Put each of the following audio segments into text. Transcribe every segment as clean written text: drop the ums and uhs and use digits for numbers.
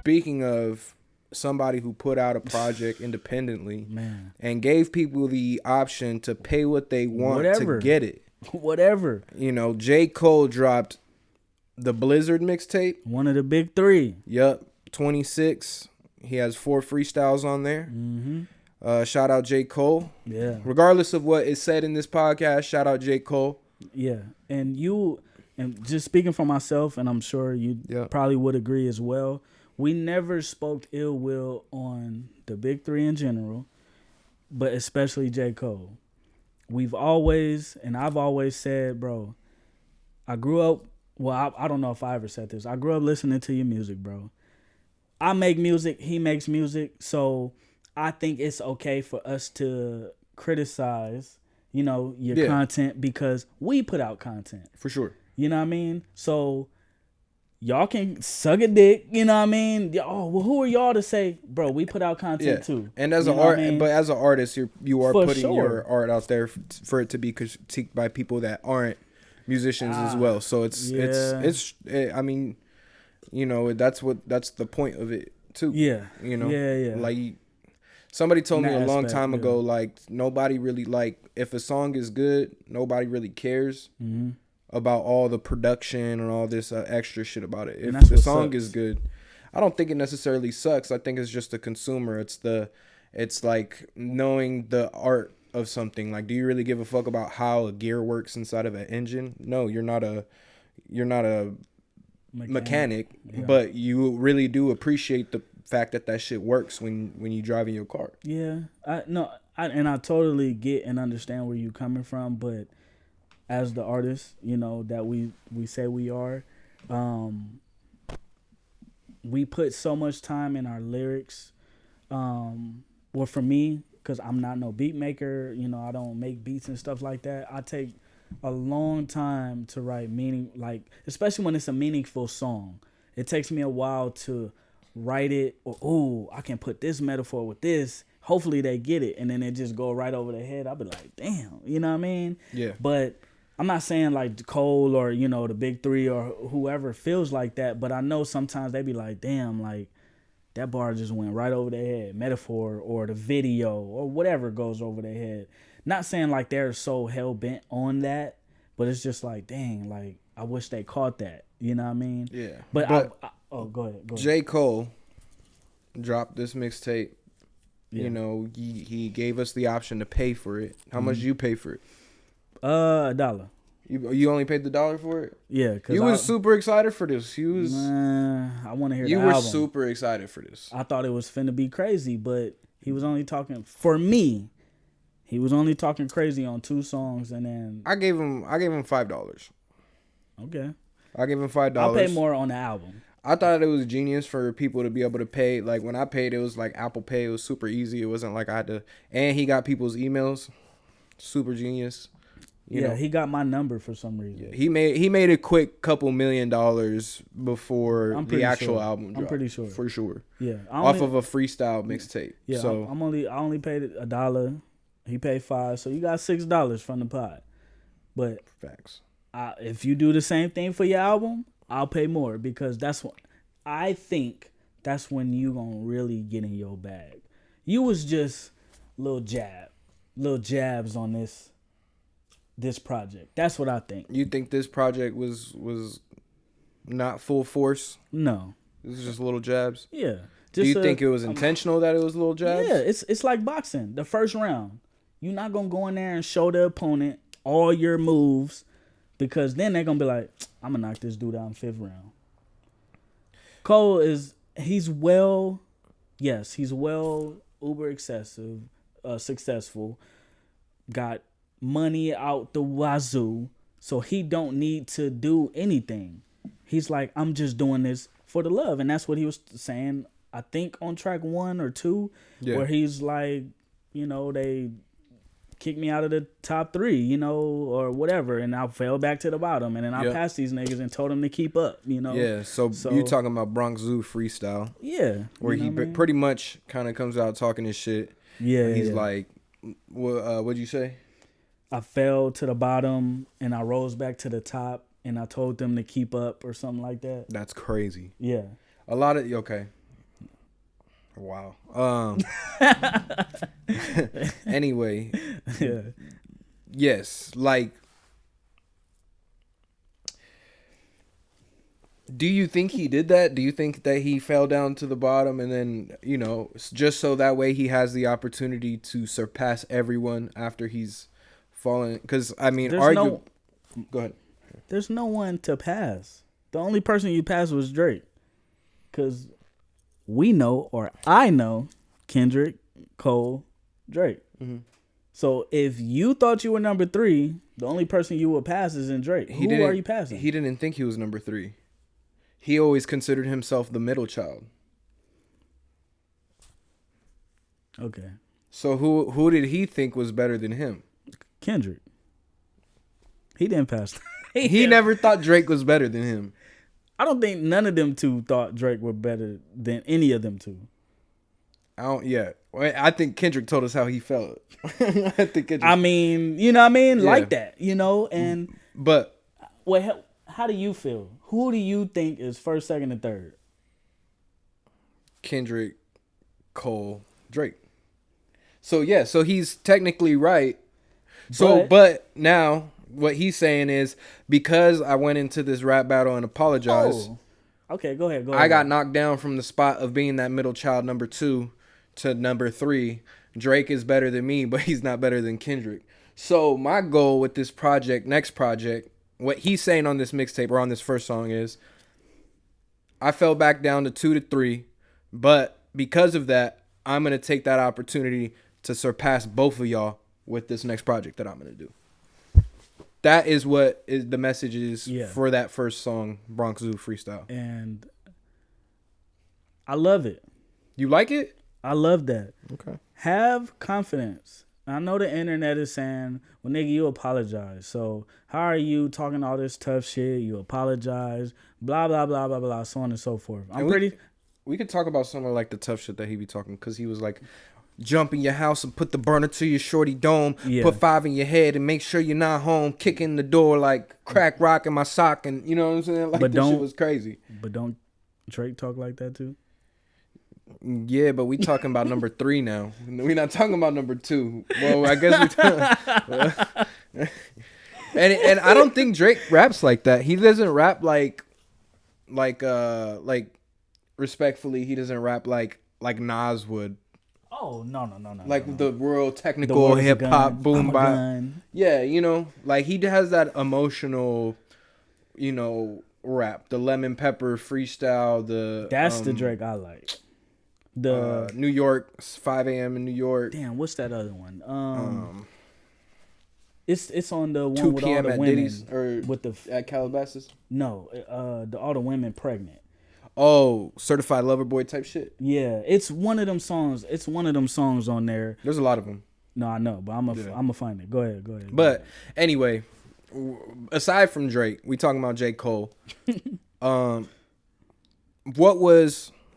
Speaking of somebody who put out a project independently, Man, and gave people the option to pay what they want Whatever. to get it. whatever. You know, J. Cole dropped the Blizzard mixtape. One of the big three. Yup, 26. He has 4 freestyles on there. Mm-hmm. Shout out J. Cole. Yeah. Regardless of what is said in this podcast, shout out J. Cole. Yeah. And just speaking for myself, and I'm sure you probably would agree as well, we never spoke ill will on the big three in general, but especially J. Cole. I've always said, bro, I grew up, well, I don't know if I ever said this. I grew up listening to your music, bro. I make music, he makes music, so I think it's okay for us to criticize, your content because we put out content. For sure. You know what I mean? So y'all can suck a dick, you know what I mean? Oh, well, who are y'all to say, bro, we put out content too. And as but as an artist, you are putting your art out there for it to be critiqued by people that aren't musicians as well. So it's I mean, that's the point of it too. Yeah. Yeah. Like somebody told me a long time ago, like nobody really, like if a song is good, nobody really cares. Mm-hmm. About all the production and all this extra shit about it. If the song is good, I don't think it necessarily sucks. I think it's just a consumer. It's like knowing the art of something. Like, do you really give a fuck about how a gear works inside of an engine? No, you're not a mechanic, but you really do appreciate the fact that shit works when you drive in your car. Yeah, I totally get and understand where you're coming from, but as the artist, that we say we are, we put so much time in our lyrics. Well, for me, because I'm not no beat maker, I don't make beats and stuff like that. I take a long time to write especially when it's a meaningful song. It takes me a while to write it, or, I can put this metaphor with this. Hopefully they get it, and then it just go right over their head. I'll be like, damn, you know what I mean? Yeah. But I'm not saying like Cole or, the big three or whoever feels like that, but I know sometimes they be like, damn, like that bar just went right over their head, metaphor or the video or whatever goes over their head. Not saying like they're so hell bent on that, but it's just like, dang, like I wish they caught that. You know what I mean? Yeah. But go ahead. J. Cole dropped this mixtape. Yeah. He gave us the option to pay for it. How much did you pay for it? $1. You only paid the $1 for it? Yeah. You was super excited for this. I want to hear the album. You were super excited for this. I thought it was finna be crazy, but he was only talking, for me, he was only talking crazy on 2 songs, and then I gave him $5. Okay. I gave him $5. I'll pay more on the album. I thought it was genius for people to be able to pay. Like when I paid, it was like Apple Pay. It was super easy. It wasn't like I had to. And he got people's emails. Super genius. You know. He got my number for some reason. Yeah, he made a quick couple $1 million before the actual album dropped. I'm pretty sure. For sure. Yeah. Off of a freestyle mixtape. Yeah. So I only paid $1. He paid $5, so you got $6 from the pod. But facts. If you do the same thing for your album, I'll pay more, because I think that's when you gonna really get in your bag. You was just little jabs on this project. That's what I think. You think this project was not full force? No. This is just little jabs? Yeah. Do you think it was intentional that it was little jabs? Yeah, it's like boxing. The first round, you're not gonna go in there and show the opponent all your moves, because then they're gonna be like, I'm gonna knock this dude out in 5th round. Cole he's well uber excessive, successful, got money out the wazoo, so he don't need to do anything. He's like, I'm just doing this for the love, and that's what he was saying, I think on track 1 or 2, where he's like, they kicked me out of the top 3, or whatever, and I fell back to the bottom, and then I passed these niggas and told them to keep up, Yeah, so you talking about Bronx Zoo freestyle. Yeah. Where he pretty much kind of comes out talking his shit. Yeah. He's like, what'd you say? I fell to the bottom, and I rose back to the top, and I told them to keep up or something like that. That's crazy. Yeah. A lot of, okay. Wow. Anyway. Yeah. Yes, like, do you think he did that? Do you think that he fell down to the bottom and then, just so that way he has the opportunity to surpass everyone after he's fallen? Because, I mean, go ahead. There's no one to pass. The only person you passed was Drake. Because we know, or I know, Kendrick, Cole, Drake. Mm-hmm. So if you thought you were number 3, the only person you would pass is in Drake. Who are you passing? He didn't think he was number 3. He always considered himself the middle child. Okay. So who did he think was better than him? Kendrick. He didn't pass. He never thought Drake was better than him. I don't think none of them two thought Drake were better than any of them two. I think Kendrick told us how he felt. I mean, you know what I mean? Yeah. Like that, and... But... Wait, how do you feel? Who do you think is first, second, and third? Kendrick, Cole, Drake. So he's technically right. But now what he's saying is, because I went into this rap battle and apologized. Oh. Okay, go ahead. I got knocked down from the spot of being that middle child number 2 to number 3. Drake is better than me, but he's not better than Kendrick. So my goal with this next project, what he's saying on this mixtape or on this first song is, I fell back down to 2 to 3, but because of that, I'm going to take that opportunity to surpass both of y'all with this next project that I'm going to do. That is what the message is for that first song, Bronx Zoo Freestyle. And I love it. You like it? I love that. Okay. Have confidence. I know the internet is saying, well, nigga, you apologize. So how are you talking all this tough shit? You apologize, blah, blah, blah, blah, blah, so on and so forth. We could talk about some of like the tough shit that he be talking, because he was like, jump in your house and put the burner to your shorty dome, put 5 in your head and make sure you're not home, kick in the door like crack rock in my sock, and you know what I'm saying? Like, this shit was crazy. But don't Drake talk like that too? Yeah, but we talking about number 3 now. We're not talking about number 2. Well, I guess we and I don't think Drake raps like that. He doesn't rap like respectfully, he doesn't rap like Nas would. Oh, no. Like the real technical hip hop boom bap. Yeah, like he has that emotional, rap. The lemon pepper freestyle, that's the Drake I like. The New York, 5 a.m. in New York. Damn, what's that other one? It's on the one 2 with all p.m. the at women Diddy's or with the at Calabasas. No, all the women pregnant. Oh, Certified Lover Boy type shit. Yeah, it's one of them songs. It's one of them songs on there. There's a lot of them. No, I know, but I'm gonna find it. Go ahead. But anyway, aside from Drake, we talking about J. Cole.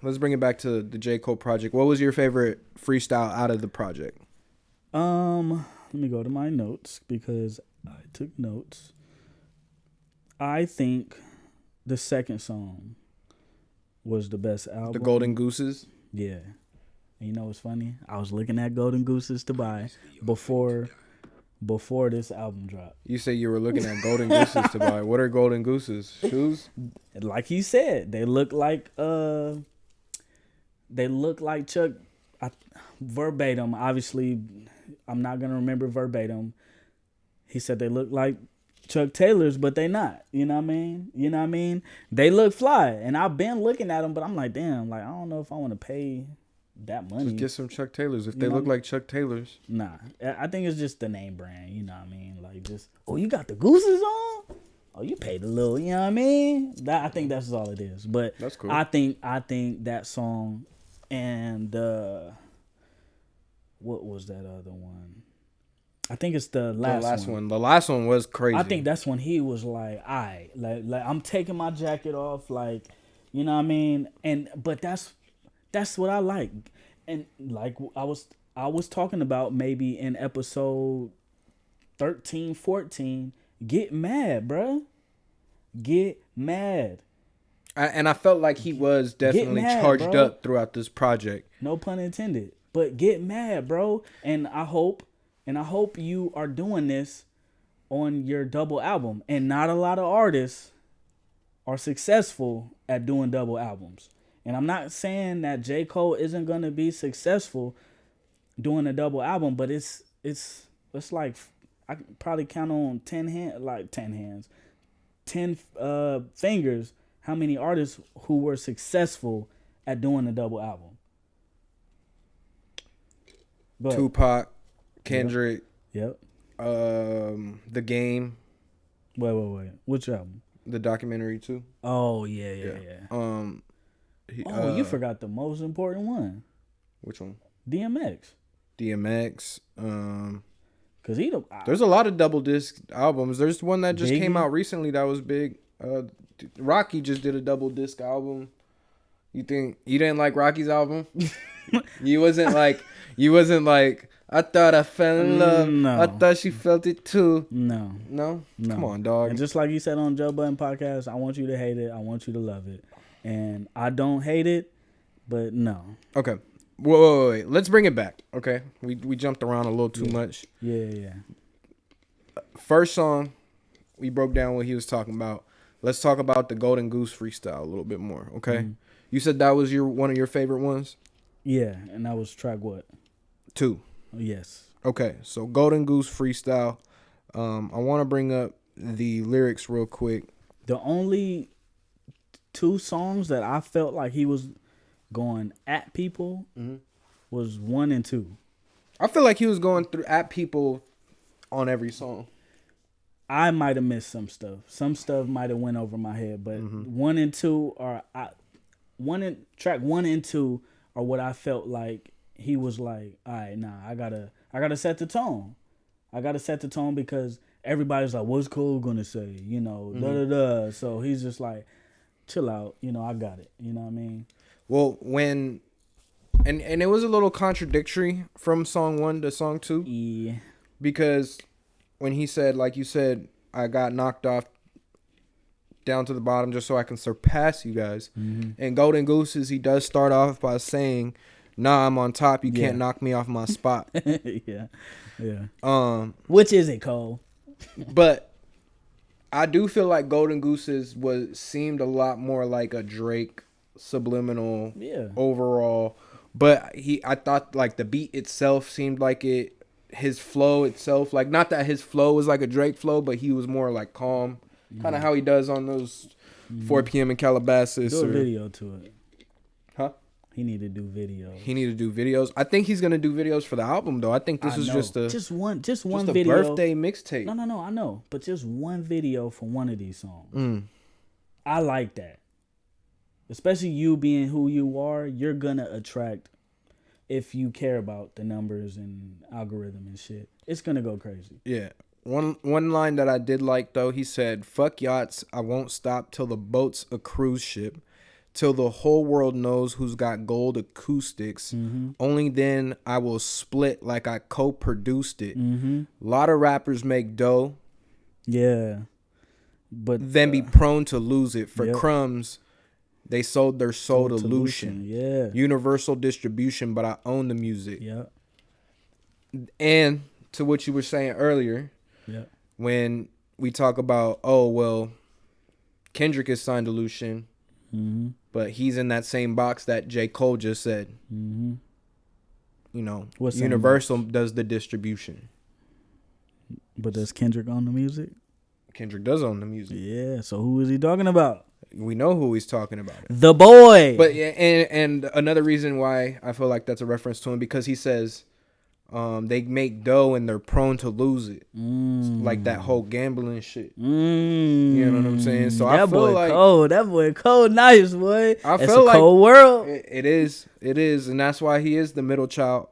Let's bring it back to the J. Cole project. What was your favorite freestyle out of the project? Let me go to my notes because I took notes. I think the second song was the best album. The Golden Gooses? Yeah. And you know what's funny? I was looking at Golden Gooses to buy before this album dropped. You say you were looking at Golden Gooses to buy. What are Golden Gooses? Shoes? Like he said, they look like Chuck, verbatim. Obviously, I'm not gonna remember verbatim. He said they look like Chuck Taylors, but they not. You know what I mean? They look fly, and I've been looking at them, but I'm like, damn, like I don't know if I want to pay that money. Just get some Chuck Taylors if they look like Chuck Taylors. Nah, I think it's just the name brand. You know what I mean? Like just, oh, you got the Gooses on? Oh, you paid a little. You know what I mean? I think that's all it is. But that's cool. I think that song and what was that other one? I think it's the last one. The last one was crazy. I think that's when he was like, "All right, like I'm taking my jacket off, like, you know what I mean?" But that's what I like. And like I was talking about maybe in episode 13, 14, get mad, bruh. Get mad. And I felt like he was definitely mad, charged bro. up throughout this project. No pun intended. But get mad, bro. And I hope you are doing this on your double album. And not a lot of artists are successful at doing double albums. And I'm not saying that J. Cole isn't gonna be successful doing a double album, but it's like I can probably count on 10 fingers how many artists who were successful at doing a double album. But, Tupac, Kendrick, Yep. The Game. Wait. Which album? The documentary too. Oh yeah. You forgot the most important one. Which one? DMX. Cause there's a lot of double disc albums. There's one that just came out recently that was big. Rocky just did a double disc album. You think you didn't like Rocky's album? you wasn't like I thought I fell in love. No. I thought she felt it too. No. Come on, dog. And just like you said on Joe Budden podcast, I want you to hate it. I want you to love it. And I don't hate it, but no. Okay. Wait. Let's bring it back. Okay. We jumped around a little too much. Yeah. First song, we broke down what he was talking about. Let's talk about the Golden Goose freestyle a little bit more. Okay. Mm-hmm. You said that was one of your favorite ones? Yeah, and that was track what? 2. Yes. Okay, so Golden Goose freestyle. I want to bring up the lyrics real quick. The only 2 songs that I felt like he was going at people was 1 and 2. I feel like he was going through at people on every song. I might have missed some stuff. Some stuff might have went over my head, but 1 and 2 are track 1 and 2 are what I felt like he was like, all right, nah, I gotta set the tone. I gotta set the tone because everybody's like, what's Cole gonna say? You know, da. So he's just like, chill out, you know, I got it. You know what I mean? Well, and it was a little contradictory from song 1 to song 2. Yeah. Because when he said, like you said, I got knocked off down to the bottom just so I can surpass you guys. And Golden Gooses, he does start off by saying, nah, I'm on top. You can't knock me off my spot. Yeah. Which is it, Cole? But I do feel like Golden Gooses seemed a lot more like a Drake subliminal overall. But I thought like the beat itself seemed like his flow itself, like not that his flow was like a Drake flow, but he was more like calm. Kind of how he does on those 4 p.m. in Calabasas. Do a video to it. Huh? He need to do videos. I think he's gonna do videos for the album though. I think this is just one a video. Birthday mixtape. No, I know. But just one video for one of these songs. I like that. Especially you being who you are, you're gonna attract, if you care about the numbers and algorithm and shit, it's gonna go crazy. Yeah. One line that I did like though, he said, "Fuck yachts, I won't stop till the boat's a cruise ship, till the whole world knows who's got gold acoustics. Only then I will split like I co-produced it. A lot of rappers make dough, but then be prone to lose it for crumbs. They sold their soul to Lucian. Yeah, universal distribution, but I own the music. Yeah, and to what you were saying earlier." Yeah. When we talk about, oh, well, Kendrick is signed to Lucian, but he's in that same box that J. Cole just said. You know, Universal does the distribution. But does Kendrick own the music? Kendrick does own the music. Yeah, so who is he talking about? We know who he's talking about. The boy. But and another reason why I feel like that's a reference to him, because he says, they make dough and they're prone to lose it. Like that whole gambling shit. You know what I'm saying? So I feel like that boy Cole nice, boy. I feel like cold world. It is, and that's why he is the middle child,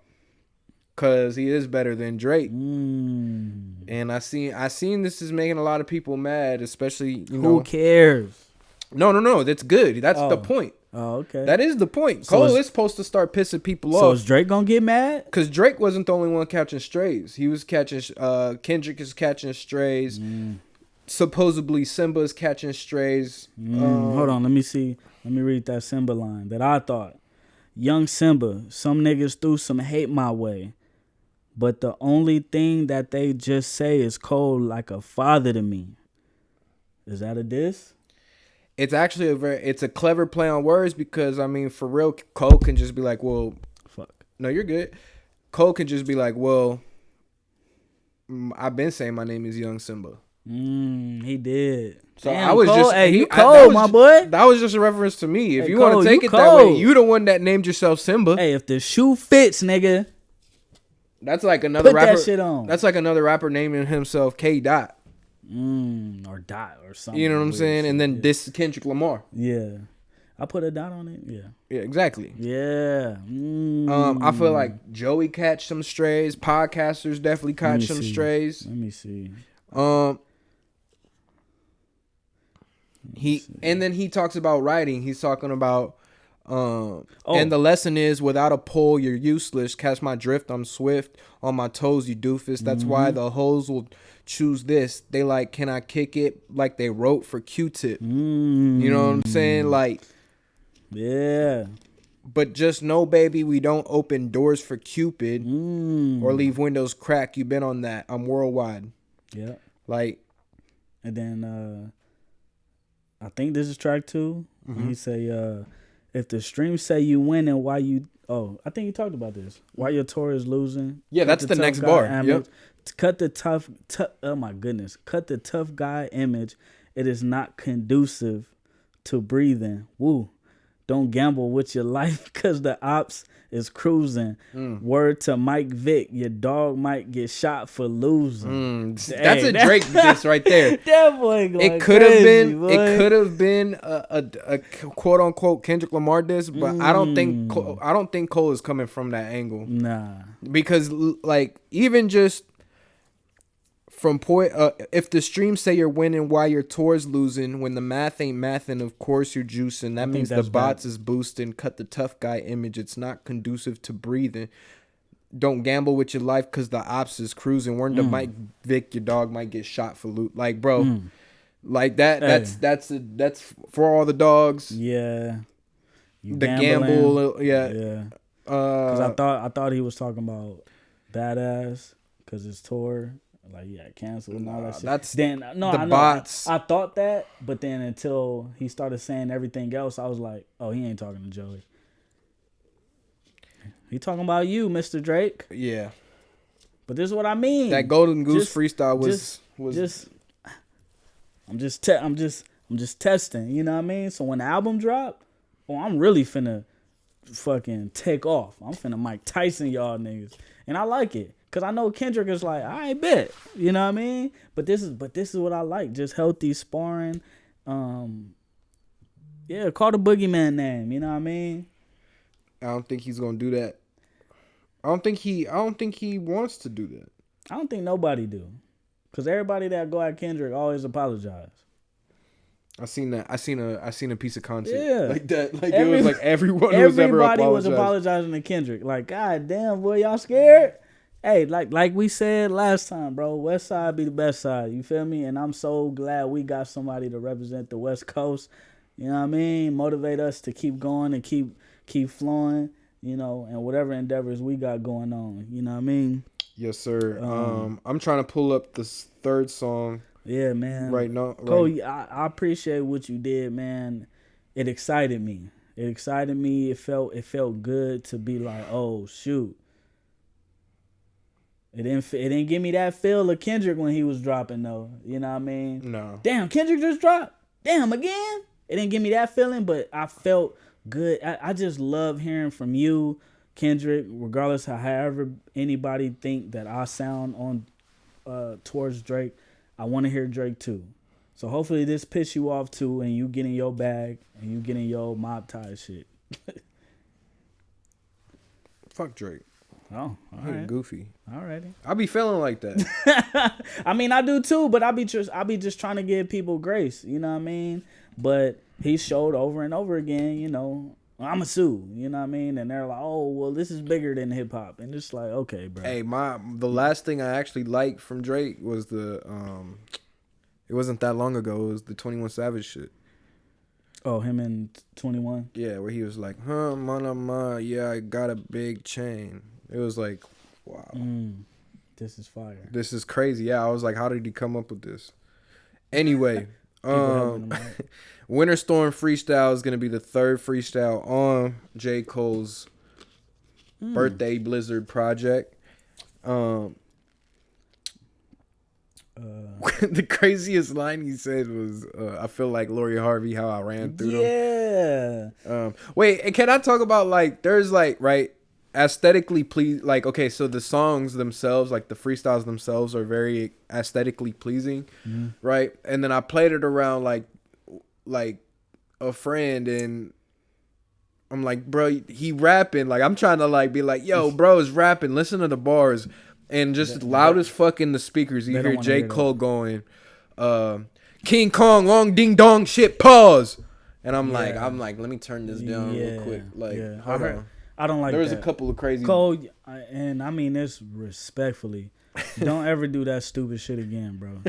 cause he is better than Drake. And I seen this is making a lot of people mad, especially who cares? No, that's good. That's the point. Oh, okay. That is the point. Cole is supposed to start pissing people off. So is Drake gonna get mad? Because Drake wasn't the only one catching strays. He was catching, Kendrick is catching strays. supposedly Simba's catching strays. Hold on, let me see. Let me read that Simba line that I thought. Young Simba, some niggas threw some hate my way, but the only thing that they just say is Cole like a father to me. Is that a diss? It's actually it's a clever play on words because, I mean, for real, Cole can just be like, well, fuck. No, you're good. Cole can just be like, well, I've been saying my name is Young Simba. He did. So damn, I was Cole, just, hey, you cold, my boy. That was just a reference to me. If hey, you Cole, want to take it cold. that way, you the one that named yourself Simba. Hey, if the shoe fits, nigga, that's like another put rapper. That shit on. That's like another rapper naming himself K. Dot. Or Dot or something. You know what I'm saying? Shit. And then this is Kendrick Lamar. Yeah. I put a dot on it. Yeah. Yeah, exactly. Yeah. I feel like Joey catch some strays. Podcasters definitely catch some strays. Let me see. And then he talks about writing. He's talking about and the lesson is without a pole you're useless. Catch my drift, I'm swift. On my toes, you doofus. That's why the hoes will choose this. They like, can I kick it like they wrote for Q-Tip? You know what I'm saying? Like, yeah. But just know, baby, we don't open doors for Cupid or leave windows cracked. You been on that. I'm worldwide. Yeah. Like. And then I think this is track 2. He say, if the streams say you winning, why you... Oh, I think you talked about this. Why your tour is losing. Yeah, that's the next bar. Yep. Cut the tough... oh, my goodness. Cut the tough guy image. It is not conducive to breathing. Woo. Don't gamble with your life because the ops is cruising. Word to Mike Vick, your dog might get shot for losing. That's a Drake diss right there. That boy it could have been a quote unquote Kendrick Lamar diss, but I don't think Cole is coming from that angle. Nah, because like even just from point, if the streams say you're winning while your tour's losing, when the math ain't mathing, of course you're juicing. That means the bots is boosting. Cut the tough guy image. It's not conducive to breathing. Don't gamble with your life because the ops is cruising. Word to Mike Vick, your dog might get shot for loot. Like, bro, like that. Hey. That's for all the dogs. Yeah, the gamble. Yeah. Because I thought he was talking about Badass because his tour. Like, yeah, canceled and all that shit. That's then I bots. I thought that, but then until he started saying everything else, I was like, oh, he ain't talking to Joey. He talking about you, Mr. Drake. Yeah. But this is what I mean. That Golden Goose freestyle I'm just testing, you know what I mean? So when the album drop, I'm really finna fucking take off. I'm finna Mike Tyson y'all niggas. And I like it. Cause I know Kendrick is like, I bet, you know what I mean. But this is what I like, just healthy sparring. Yeah, call the boogeyman name, you know what I mean. I don't think he's gonna do that. I don't think he wants to do that. I don't think nobody do, cause everybody that go at Kendrick always apologize. I seen that. I seen a piece of content like that. Like it was like everyone who was ever apologized. Everybody was apologizing to Kendrick. Like, God damn, boy, y'all scared? Hey, like we said last time, bro, West Side be the best side. You feel me? And I'm so glad we got somebody to represent the West Coast. You know what I mean? Motivate us to keep going and keep flowing, you know, and whatever endeavors we got going on. You know what I mean? Yes, sir. I'm trying to pull up this third song. Yeah, man. Right now. Cole, I appreciate what you did, man. It excited me. It felt good to be like, oh, shoot. It didn't give me that feel of Kendrick when he was dropping though. You know what I mean? No. Damn, Kendrick just dropped. Damn, again? It didn't give me that feeling, but I felt good. I just love hearing from you, Kendrick, regardless of however anybody think that I sound on towards Drake. I want to hear Drake too. So hopefully this piss you off too and you get in your bag and you get in your mob tie shit. Fuck Drake. Oh, all right. Goofy. Alrighty. I be feeling like that. I mean, I do too, but I be just trying to give people grace. You know what I mean? But he showed over and over again, you know, I'm a sue. You know what I mean? And they're like, oh, well, this is bigger than hip hop, and it's like, okay, bro. Hey, the last thing I actually liked from Drake was the It wasn't that long ago. It was the 21 Savage shit. Oh, him and 21? Yeah, where he was like, huh, man, yeah, I got a big chain. It was like, wow. This is fire. This is crazy. Yeah, I was like, how did he come up with this? Anyway, Winter Storm Freestyle is going to be the third freestyle on J. Cole's Birthday Blizzard project. The craziest line he said was, I feel like Lori Harvey, how I ran through them. Wait, can I talk about, like, there's, like, right, aesthetically like, okay, so the songs themselves, like, the freestyles themselves are very aesthetically pleasing, right? And then I played it around, like, a friend, and I'm like, bro, he rapping. Like, I'm trying to, like, be like, yo, bro is rapping. Listen to the bars. And just loud as fuck in the speakers, you hear J. Cole going, King Kong, long ding dong shit, pause. And I'm like, let me turn this down real quick. Like, I don't like there was that. A couple of crazy Cole, and I mean this respectfully. Don't ever do that stupid shit again, bro.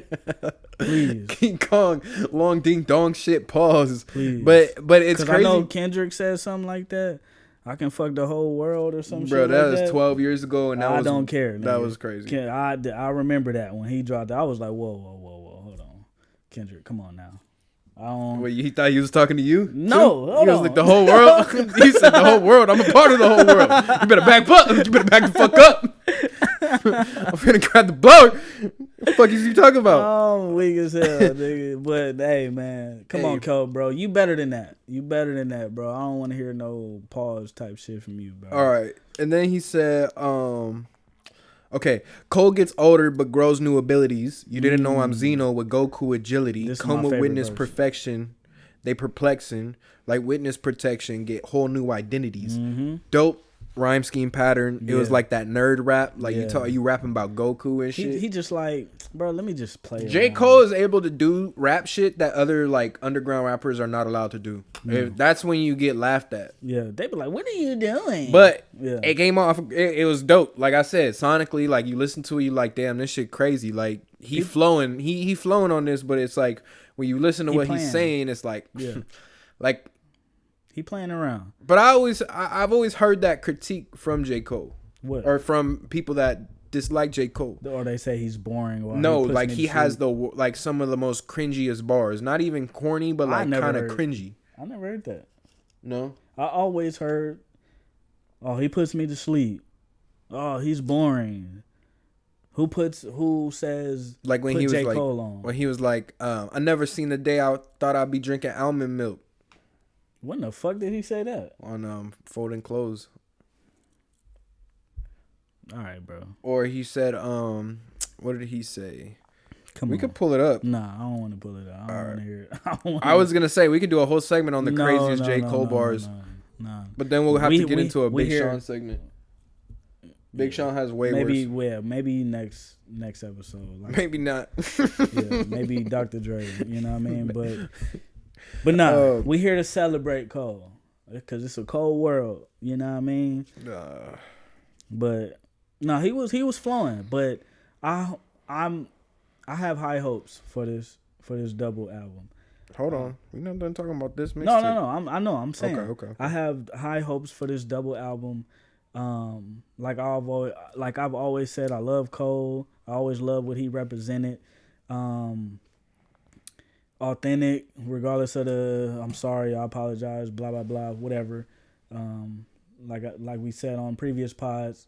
Please. King Kong, long ding dong shit, pause. Please. But it's crazy. I know Kendrick said something like that. I can fuck the whole world or some shit. Bro, that like was 12 years ago, and I don't care. That was crazy. I remember that when he dropped it. I was like, whoa, hold on, Kendrick, come on now. Wait, he thought he was talking to you? No, he was like the whole world. He said the whole world. I'm a part of the whole world. You better back up. You better back the fuck up. I'm finna grab the blower. What the fuck is you talking about? Oh, weak as hell, nigga. But hey, man, come on, Cole, bro. You better than that. You better than that, bro. I don't want to hear no pause type shit from you, bro. All right, and then he said, okay, Cole gets older but grows new abilities. You didn't know I'm Xeno with Goku agility. This Come with witness verse. perfection. They perplexing. Like witness protection. Get whole new identities. Dope rhyme scheme pattern. It was like that nerd rap. Like you rapping about Goku and shit. He just like, bro, let me just play it. J. Cole is able to do rap shit that other like underground rappers are not allowed to do. That's when you get laughed at. Yeah, they be like, what are you doing? But it came off. It was dope. Like I said, sonically, like you listen to it, you like, damn, this shit crazy. Like he flowing. He flowing on this, but it's like when you listen to what he's saying, it's like, like. He playing around. But I've always heard that critique from J. Cole. What? Or from people that dislike J. Cole. Or they say he's boring. Or no, like he has some of the most cringiest bars. Not even corny, but like kind of cringy. I never heard that. No? I always heard, oh, he puts me to sleep. Oh, he's boring. Who says like when he was J. like Cole on? When he was like, I never seen the day I thought I'd be drinking almond milk. When the fuck did he say that? On folding clothes. All right, bro. Or he said, what did he say? We could pull it up. Nah, I don't want to pull it up. I don't want to hear it. I was gonna say we could do a whole segment on the craziest J. Cole bars. No. But then we'll have to get into a Big Sean segment. Big Sean has way worse. Maybe next episode. Like, maybe not. Maybe Dr. Dre. You know what I mean? But nah, we here to celebrate Cole because it's a cold world. You know what I mean? But no, he was flowing. But I have high hopes for this double album. Hold on, we're not done talking about this mixtape. No. I know. I'm saying. Okay. I have high hopes for this double album. Like I've always said, I love Cole. I always love what he represented. Authentic, regardless of the I'm sorry, I apologize, blah blah blah, whatever. Like we said on previous pods,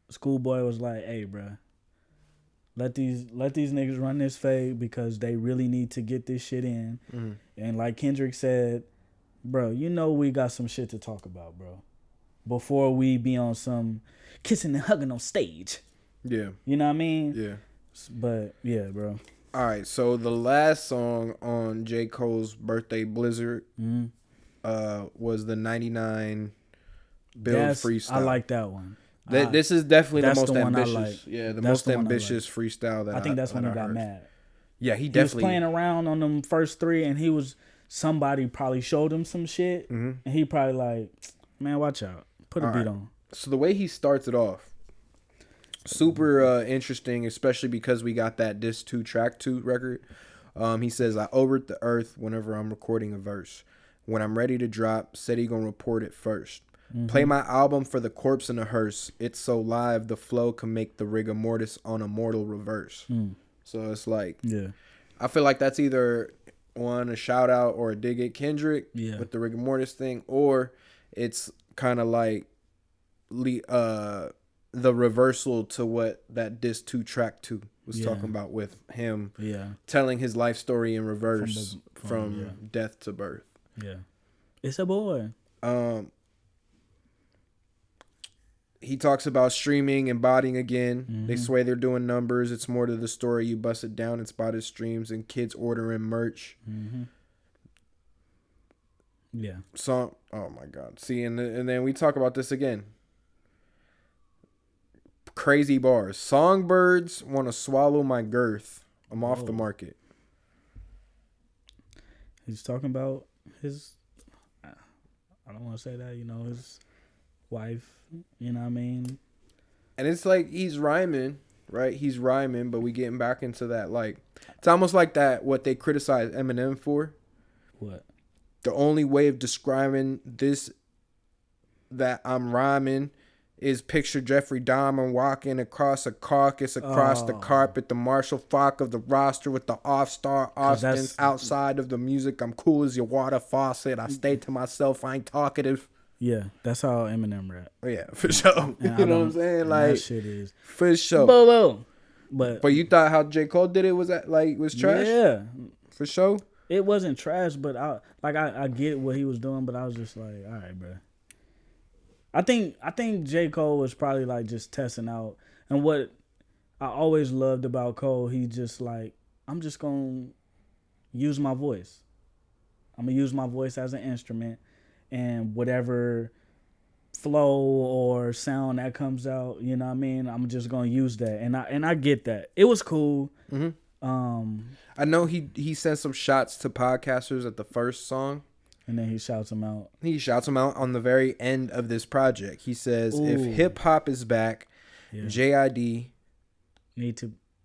Schoolboy was like, "Hey, bro, let these niggas run this fade because they really need to get this shit in." And like Kendrick said, bro, you know we got some shit to talk about, bro. Before we be on some kissing and hugging on stage. Yeah. You know what I mean? Yeah. But yeah, bro. All right, so the last song on J. Cole's Birthday Blizzard was the 99 Build Freestyle. I like that one. This is definitely the most ambitious. Like. Yeah, the most ambitious freestyle that I think that's when he got mad. Yeah, he definitely was playing around on them first three, and somebody probably showed him some shit, and he probably like, man, watch out, put a beat on. So the way he starts it off, super interesting, especially because we got that Diss 2 Track 2 record. He says, I orbit the earth whenever I'm recording a verse. When I'm ready to drop, said he gonna report it first. Mm-hmm. Play my album for the corpse in a hearse. It's so live, the flow can make the rigor mortis on a mortal reverse. So it's like, I feel like that's either a shout out or a dig at Kendrick with the rigor mortis thing, or it's kind of like the reversal to what that diss 2 track 2 was talking about, with him telling his life story in reverse from death to birth. Yeah, it's a boy. He talks about streaming and botting again. Mm-hmm. They swear they're doing numbers. It's more to the story. You bust it down and spotted streams and kids ordering merch. Mm-hmm. Yeah. So, oh my God. See, and then we talk about this again. Crazy bars. Songbirds want to swallow my girth. I'm off the market. He's talking about his, I don't want to say that, his wife, you know what I mean? And it's like he's rhyming, right? He's rhyming, but we getting back into that, like, it's almost like that, what they criticize Eminem for. What? The only way of describing this, that I'm rhyming, is picture Jeffrey Dahmer walking across a carcass across the carpet, the Marshall Falk of the roster with the off-star Austin's outside of the music. I'm cool as your water faucet. I stay to myself. I ain't talkative. Yeah, that's how Eminem rap. Yeah, for sure. You know what I'm saying? Like, that shit is for sure. But you thought how J. Cole did it was trash? Yeah, for sure. It wasn't trash, but I get what he was doing, but I was just like, all right, bro. I think J. Cole was probably like just testing out. And what I always loved about Cole, he just like, I'm just going to use my voice. I'm going to use my voice as an instrument, and whatever flow or sound that comes out, you know what I mean? I'm just going to use that. And I get that. It was cool. Mm-hmm. I know he sent some shots to podcasters at the first song. And then he shouts them out. He shouts them out on the very end of this project. He says, if hip hop is back, JID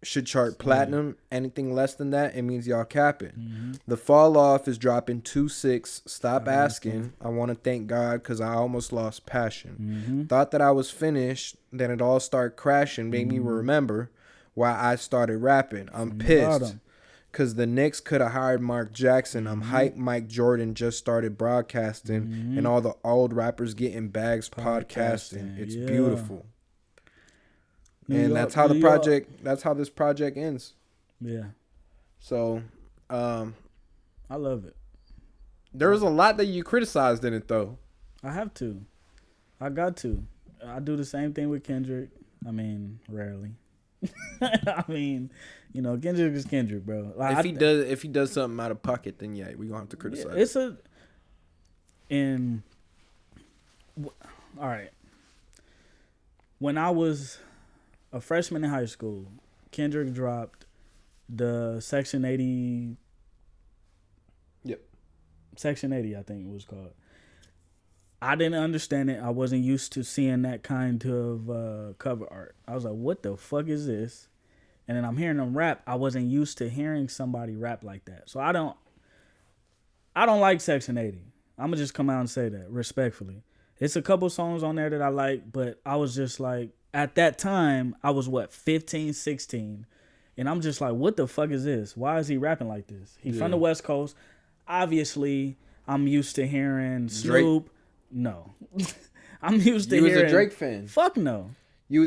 should chart platinum. Anything less than that, it means y'all capping. Mm-hmm. The fall off is dropping 2-6. Stop asking. I want to thank God because I almost lost passion. Mm-hmm. Thought that I was finished. Then it all started crashing. Made me remember why I started rapping. I'm pissed. Because the Knicks could have hired Mark Jackson. I'm hyped Mike Jordan just started broadcasting. And all the old rappers getting bags podcasting. It's beautiful. And that's how that's how this project ends. Yeah. So, I love it. There was a lot that you criticized in it, though. I have to. I got to. I do the same thing with Kendrick. I mean, rarely. I mean, Kendrick is Kendrick, bro. Like, if he does something out of pocket, then we gonna have to criticize. All right. When I was a freshman in high school, Kendrick dropped the Section 80. Yep. Section 80, I think it was called. I didn't understand it. I wasn't used to seeing that kind of cover art. I was like, what the fuck is this? And then I'm hearing them rap. I wasn't used to hearing somebody rap like that. So I don't like Section 80. I'm going to just come out and say that respectfully. It's a couple songs on there that I like, but I was just like, at that time, I was 15, 16. And I'm just like, what the fuck is this? Why is he rapping like this? He's from the West Coast. Obviously, I'm used to hearing Snoop. Drake. No. I'm used to hearing. You was a Drake fan? Fuck no.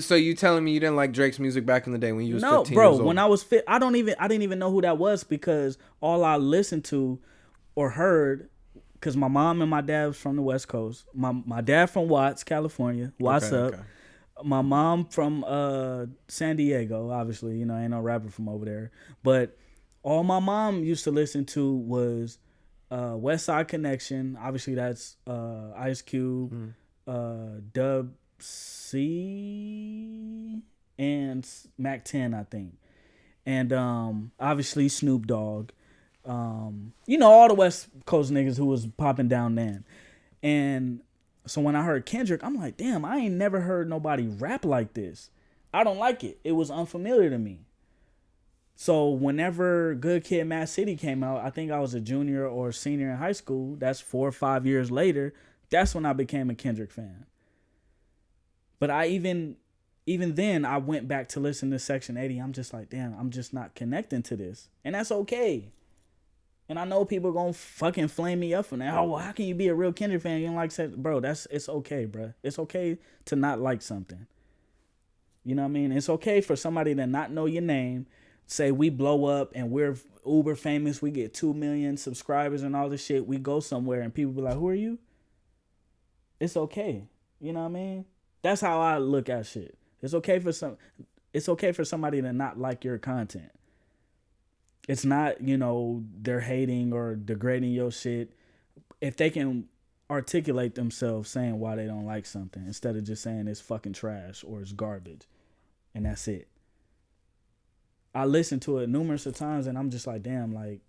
So you telling me you didn't like Drake's music back in the day when you was 15 years old? No, bro. When I was I didn't even know who that was, because all I listened to or heard, because my mom and my dad was from the West Coast. My dad from Watts, California. Watts up. Okay. My mom from San Diego, obviously. Ain't no rapper from over there. But all my mom used to listen to was West Side Connection. Obviously, that's Ice Cube, Dub C, and Mac 10, I think. And obviously Snoop Dogg. All the West Coast niggas who was popping down then. And so when I heard Kendrick, I'm like, damn, I ain't never heard nobody rap like this. I don't like it. It was unfamiliar to me. So whenever Good Kid, Mad City came out, I think I was a junior or senior in high school. That's 4 or 5 years later. That's when I became a Kendrick fan. But even then, I went back to listen to Section 80. I'm just like, damn, I'm just not connecting to this. And that's okay. And I know people gonna fucking flame me up for that. Oh, well, how can you be a real Kendrick fan? You don't like sex? Bro, it's okay, bro. It's okay to not like something. You know what I mean? It's okay for somebody to not know your name, say we blow up and we're uber famous, we get 2 million subscribers and all this shit. We go somewhere and people be like, who are you? It's okay. You know what I mean? That's how I look at shit. It's okay for somebody to not like your content. It's not, they're hating or degrading your shit. If they can articulate themselves saying why they don't like something instead of just saying it's fucking trash or it's garbage and that's it. I listen to it numerous of times and I'm just like, damn, like,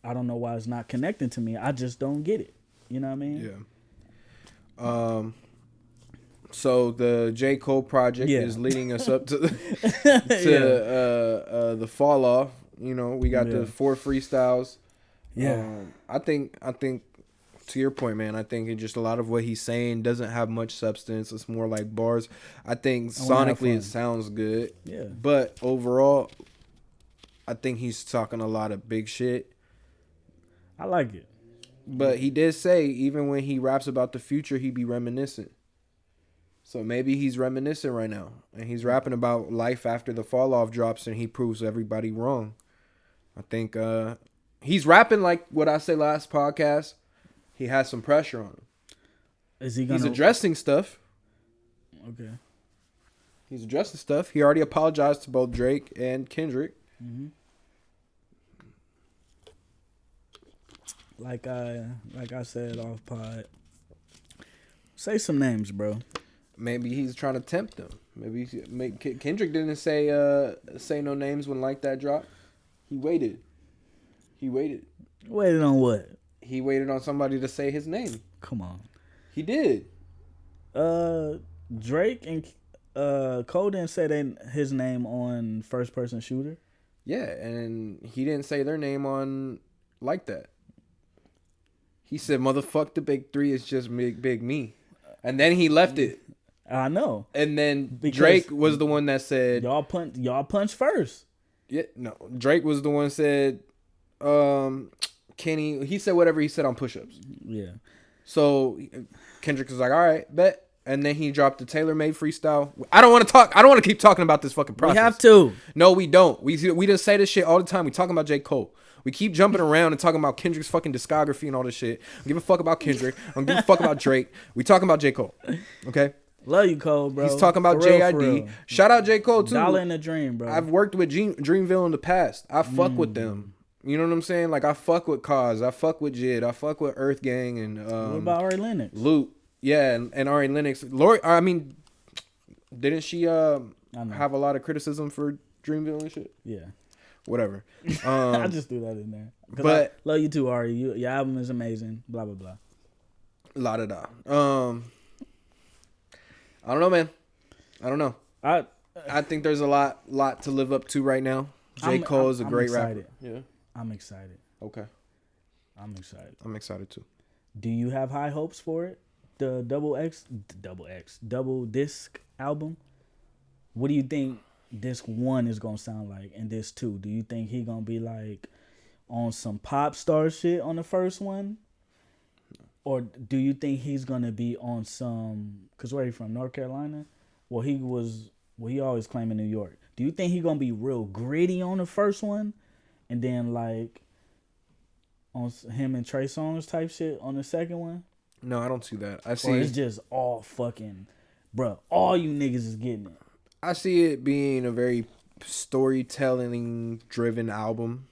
I don't know why it's not connecting to me. I just don't get it. You know what I mean? Yeah. So the J.Cole project is leading us up to the fall off. We got the 4 freestyles. Yeah. I think to your point, man, I think just a lot of what he's saying doesn't have much substance. It's more like bars. I think sonically it sounds good. Yeah. But overall, I think he's talking a lot of big shit. I like it. But he did say even when he raps about the future, he be reminiscent. So maybe he's reminiscing right now. And he's rapping about life after the fall off drops and he proves everybody wrong. I think he's rapping like what I said last podcast. He has some pressure on him. He's addressing stuff. Okay. He's addressing stuff. He already apologized to both Drake and Kendrick. Mm-hmm. Like I said off pod. Say some names, bro. Maybe he's trying to tempt them. Maybe Kendrick didn't say no names when Like That dropped. He waited. Waited on what? He waited on somebody to say his name. Come on. He did. Drake and Cole didn't say his name on First Person Shooter. Yeah, and he didn't say their name on Like That. He said, "Motherfuck the big 3, it's just big me," and then he left it. I know. And then Drake was the one that said, "Y'all punch first." Yeah, no. Drake was the one that said, Kenny. He said whatever he said on Push-Ups. Yeah. So Kendrick was like, "All right, bet." And then he dropped the tailor-made freestyle. I don't want to keep talking about this fucking process. We have to. No, we don't. We just say this shit all the time. We talking about J. Cole. We keep jumping around and talking about Kendrick's fucking discography and all this shit. I don't give a fuck about Kendrick. I don't give a fuck about Drake. We talking about J. Cole. Okay? Love you, Cole, bro. He's talking about JID. Shout out J. Cole, too. Dollar in the Dream, bro. I've worked with Dreamville in the past. I fuck with them. You know what I'm saying? Like, I fuck with Cause. I fuck with Jid. I fuck with Earth Gang. And what about Ari Lennox? Loot. Yeah, and Ari Lennox. Lori, I mean, didn't she have a lot of criticism for Dreamville and shit? Yeah. Whatever. I just threw that in there. But I love you too, Ari. Your album is amazing. Blah blah blah. La da da. I don't know, man. I don't know. I think there's a lot to live up to right now. J. Cole is a great rapper. Yeah. I'm excited. Okay. I'm excited. I'm excited too. Do you have high hopes for it? The double disc album? What do you think disc 1 is gonna sound like and disc 2? Do you think he gonna be like on some pop star shit on the first one? Or do you think he's gonna be on some, cause where he from, North Carolina? Well, he always claiming New York. Do you think he gonna be real gritty on the first one, and then like on him and Trey Songz type shit on the second one? No, I don't see that. Or it's just all fucking, bruh, all you niggas is getting it. I see it being a very storytelling driven album.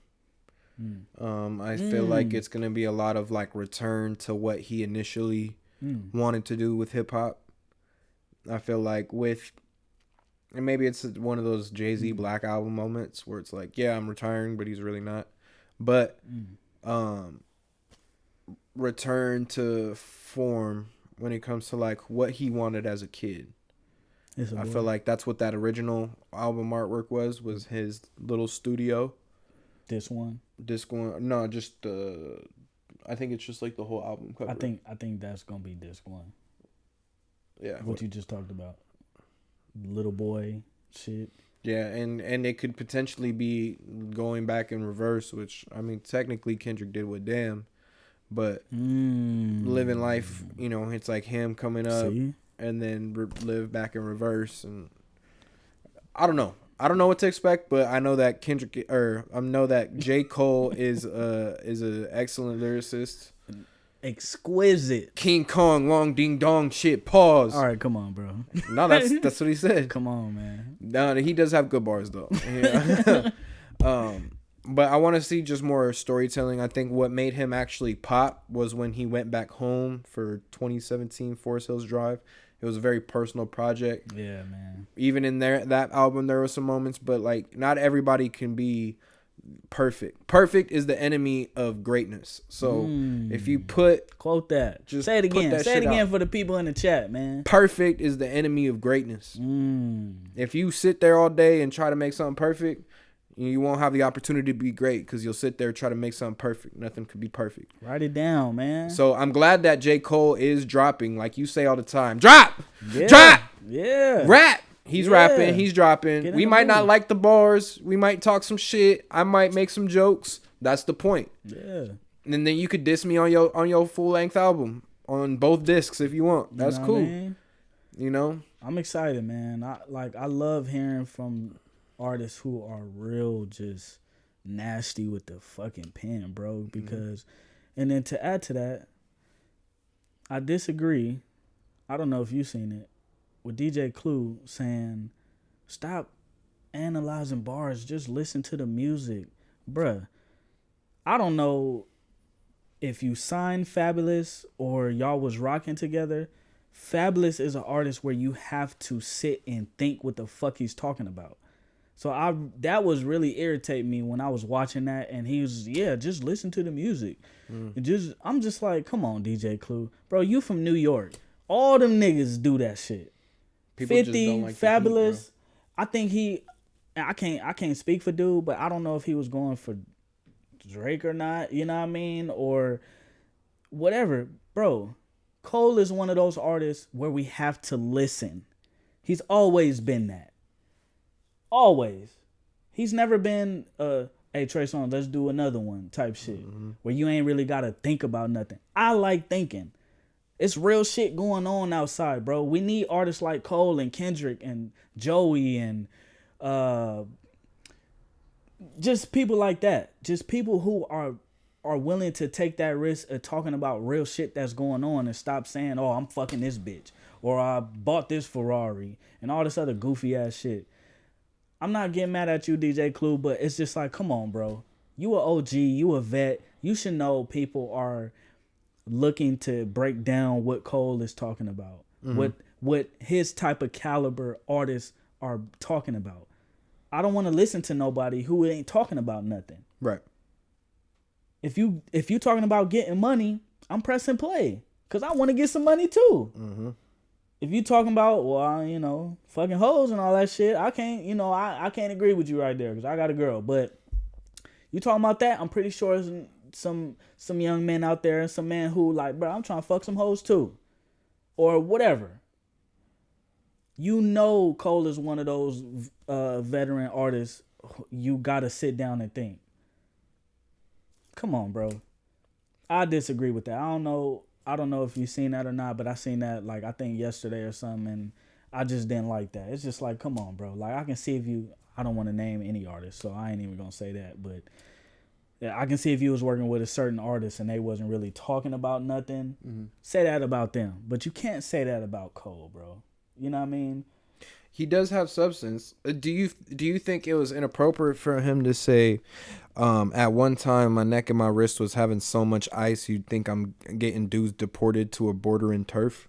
I feel like it's gonna be a lot of like return to what he initially wanted to do with hip hop. I feel like and maybe it's one of those Jay-Z Black Album moments where it's like, yeah, I'm retiring, but he's really not. But return to form when it comes to like what he wanted as a kid. I feel like that's what that original album artwork was his little studio This one. No, just the. I think it's just like the whole album cover. I think that's gonna be disc one. Yeah. What you just talked about. Little boy shit. Yeah, and it could potentially be going back in reverse, which I mean technically Kendrick did with Damn, but living life, it's like him coming up and then live back in reverse, and I don't know what to expect, but I know that J.Cole is an excellent lyricist. Exquisite. King Kong, long ding dong shit. Pause. All right, come on, bro. No, that's what he said. Come on, man. No, he does have good bars though. Yeah. But I want to see just more storytelling. I think what made him actually pop was when he went back home for 2017 Forest Hills Drive. It was a very personal project. Yeah, man. Even in that album, there were some moments, but like not everybody can be perfect. Perfect is the enemy of greatness. So if you quote that, just say it again. Say it again for the people in the chat, man. Perfect is the enemy of greatness. If you sit there all day and try to make something perfect, you won't have the opportunity to be great because you'll sit there and try to make something perfect. Nothing could be perfect. Write it down, man. So I'm glad that J. Cole is dropping, like you say all the time. Drop! Yeah. Rap! He's rapping. He's dropping. We might not like the bars. We might talk some shit. I might make some jokes. That's the point. Yeah. And then you could diss me on your full length album on both discs if you want. That's cool. I mean? I'm excited, man. I love hearing from artists who are real just nasty with the fucking pen, bro. Because, and then to add to that, I disagree. I don't know if you've seen it with DJ Clue saying, "Stop analyzing bars. Just listen to the music, bruh." I don't know if you signed Fabulous or y'all was rocking together. Fabulous is an artist where you have to sit and think what the fuck he's talking about. So that was really irritating me when I was watching that, and he was, just listen to the music. I'm just like, come on, DJ Clue. Bro, you from New York. All them niggas do that shit. People 50, just don't like Fabulous. Heat, I think I can't speak for dude, but I don't know if he was going for Drake or not, you know what I mean? Or whatever. Bro, Cole is one of those artists where we have to listen. He's always been that. Always. He's never been hey Trey Songz, let's do another one type shit. Where you ain't really gotta think about nothing. I like thinking. It's real shit going on outside, bro. We need artists like Cole and Kendrick and Joey and just people like that. Just people who are willing to take that risk of talking about real shit that's going on and stop saying, "Oh, I'm fucking this bitch," or "I bought this Ferrari," and all this other goofy ass shit. I'm not getting mad at you, DJ Clue, but it's just like, come on, bro. You a OG, you a vet. You should know people are looking to break down what Cole is talking about. What his type of caliber artists are talking about. I don't want to listen to nobody who ain't talking about nothing. Right. If you talking about getting money, I'm pressing play because I want to get some money too. If you talking about, well, fucking hoes and all that shit, I can't, I can't agree with you right there because I got a girl. But you talking about that, I'm pretty sure there's some young men out there and some man who like, bro, I'm trying to fuck some hoes too. Or whatever. Cole is one of those veteran artists you got to sit down and think. Come on, bro. I disagree with that. I don't know if you've seen that or not, but I seen that like I think yesterday or something, and I just didn't like that. It's just like, come on, bro. Like I can see I don't want to name any artist, so I ain't even gonna say that, but yeah, I can see if you was working with a certain artist and they wasn't really talking about nothing, say that about them. But you can't say that about Cole, bro. You know what I mean? He does have substance. Do you think it was inappropriate for him to say, at one time my neck and my wrist was having so much ice you'd think I'm getting dudes deported to a border in turf?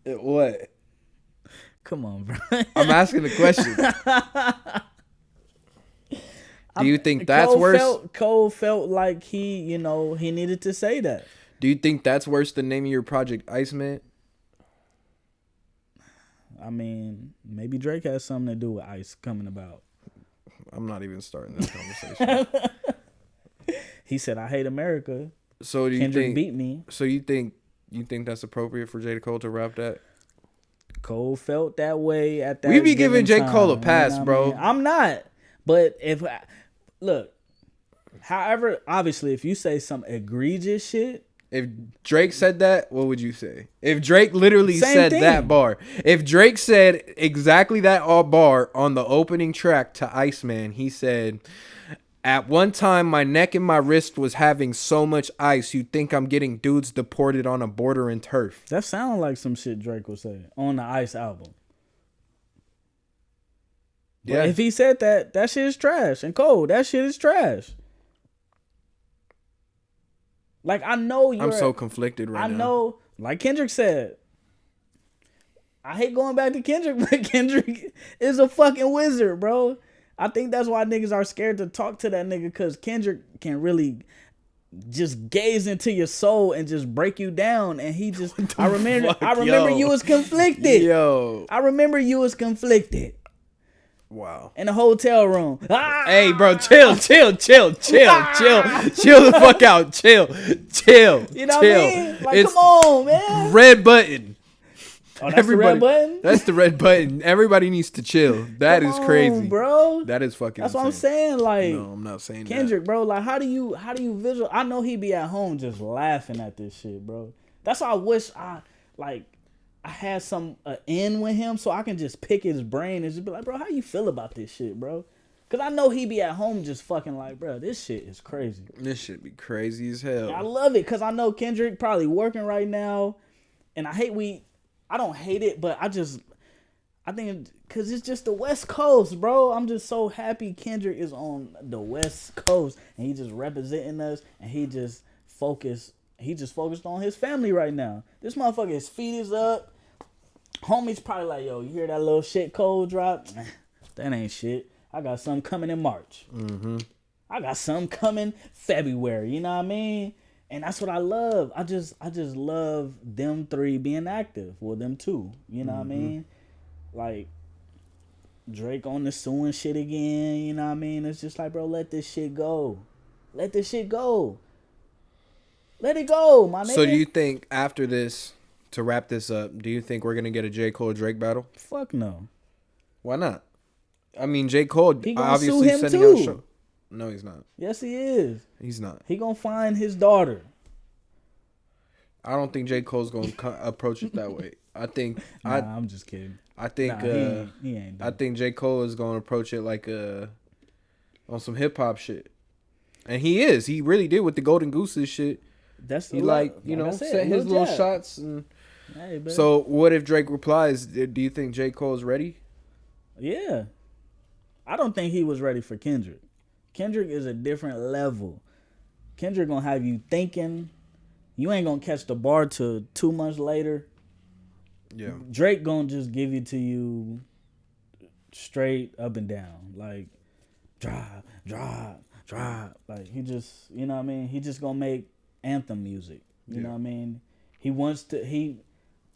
What? Come on, bro. I'm asking the question. Do you think that's worse? Cole felt like he needed to say that. Do you think that's worse than naming your project Iceman? I mean, maybe Drake has something to do with Ice coming about. I'm not even starting this conversation. He said, "I hate America." So do you Kendrick think, beat me. So you think that's appropriate for J. Cole to rap that? Cole felt that way at that. We be giving J. Cole a pass, you know bro. I mean? I'm not. But look, however, obviously, if you say some egregious shit. If Drake said that, what would you say? If Drake literally said thing. that bar. If Drake said exactly that bar on the opening track to Iceman, he said, "At one time, my neck and my wrist was having so much ice, you'd think I'm getting dudes deported on a border in turf." That sounded like some shit Drake would say on the Ice album. Yeah. But if he said that, that shit is trash. And Cole, that shit is trash. Like, I know I'm so conflicted right now. I know, like Kendrick said, I hate going back to Kendrick, but Kendrick is a fucking wizard, bro. I think that's why niggas are scared to talk to that nigga, because Kendrick can really just gaze into your soul and just break you down. And he just, I remember you was conflicted. I remember you was conflicted. Wow. In a hotel room. Hey, bro, chill the fuck out. Chill. You know what I mean? Like, come on, man. Red button. Oh, that's the red button? That's the red button. Everybody needs to chill. That is crazy, bro. That is fucking That's insane. what I'm saying. Like, no, I'm not saying Kendrick, that. bro. Like, how do you visual? I know he be at home just laughing at this shit, bro. That's why I wish I had some in with him so I can just pick his brain and just be like, bro, how you feel about this shit, bro? Because I know he be at home just fucking like, bro, this shit is crazy. This shit be crazy as hell. I love it because I know Kendrick probably working right now. And I don't hate it, but I think because it's just the West Coast, bro. I'm just so happy Kendrick is on the West Coast and he just representing us and he just focused on his family right now. This motherfucker, his feet is up. Homie's probably like, yo, you hear that little shit Cole drop? That ain't shit. I got something coming in March. Mm-hmm. I got something coming February. You know what I mean? And that's what I love. I just love them three being active. Well, them two. You know what I mean? Like, Drake on the suing shit again. You know what I mean? It's just like, bro, let this shit go. Let this shit go. Let it go, my nigga. So do you think after this, to wrap this up, do you think we're going to get a J. Cole Drake battle? Fuck no. Why not? I mean, J. Cole obviously sue him sending too. out show. No, he's not. Yes, he is. He's not. He gonna find his daughter. I don't think J. Cole's going to approach it that way. I think... I'm just kidding. I think he ain't. I think J. Cole is going to approach it like on some hip-hop shit. And he is. He really did with the Golden Gooses shit. That's he set his little shots. And hey, so what if Drake replies, do you think J. Cole's ready? Yeah. I don't think he was ready for Kendrick. Kendrick is a different level. Kendrick gonna have you thinking. You ain't gonna catch the bar till 2 months later. Yeah. Drake gonna just give it to you straight up and down. Like, drop. Like, he just, you know what I mean? He just gonna make anthem music. You know what I mean? He wants to,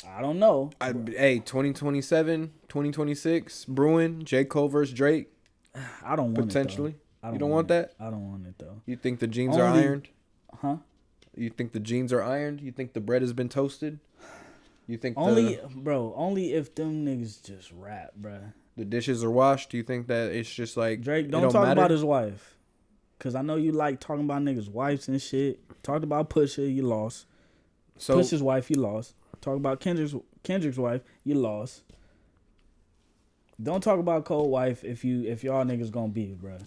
I don't know. Hey, 2027, 2026, brewing, J. Cole versus Drake. I don't want potentially. It, you don't want that? I don't want it, though. You think the jeans are ironed? Huh? You think the jeans are ironed? You think the bread has been toasted? You think only if them niggas just rap, bro. The dishes are washed? Do you think that it's just like Drake, don't talk about his wife. Cause I know you like talking about niggas' wives and shit. Talked about Pusha, you lost. So Pusha's wife, you lost. Talk about Kendrick's wife, you lost. Don't talk about Cole's wife if y'all niggas gonna beef, bro.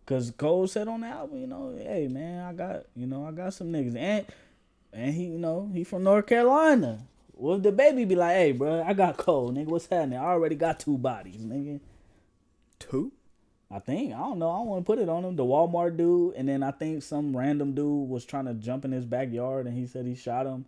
Cause Cole said on the album, hey man, I got some niggas, and he from North Carolina. Well, if the baby be like, hey bro, I got Cole, nigga, what's happening? I already got 2 bodies, nigga. 2? I think. I don't know. I don't want to put it on him. The Walmart dude, and then I think some random dude was trying to jump in his backyard, and he said he shot him.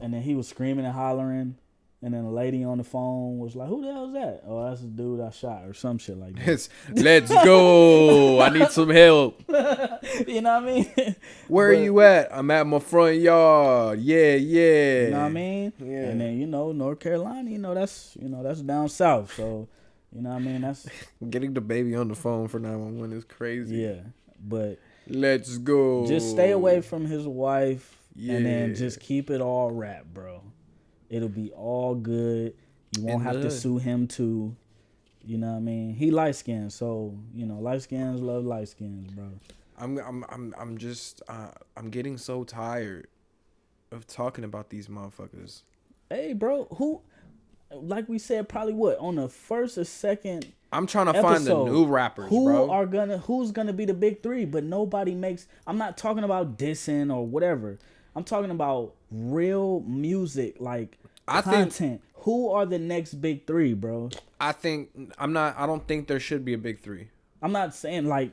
And then he was screaming and hollering, and then a lady on the phone was like, "Who the hell is that?" "Oh, that's the dude I shot," or some shit like that. Let's go. I need some help. You know what I mean? Where are you at? I'm at my front yard. Yeah. You know what I mean? Yeah. And then North Carolina, that's down south, so. You know what I mean? That's getting the baby on the phone for 911 is crazy. Yeah, but let's go. Just stay away from his wife, and then just keep it all wrapped, bro. It'll be all good. You won't have to sue him too. You know what I mean? He light skinned, so light skins love light skins, bro. I'm just I'm getting so tired of talking about these motherfuckers. Hey, bro, who? Like we said, probably on the first or second. I'm trying to find the new rappers, bro. Who's gonna be the big three? But nobody makes. I'm not talking about dissing or whatever. I'm talking about real music, like content. Who are the next big three, bro? I don't think there should be a big three. I'm not saying like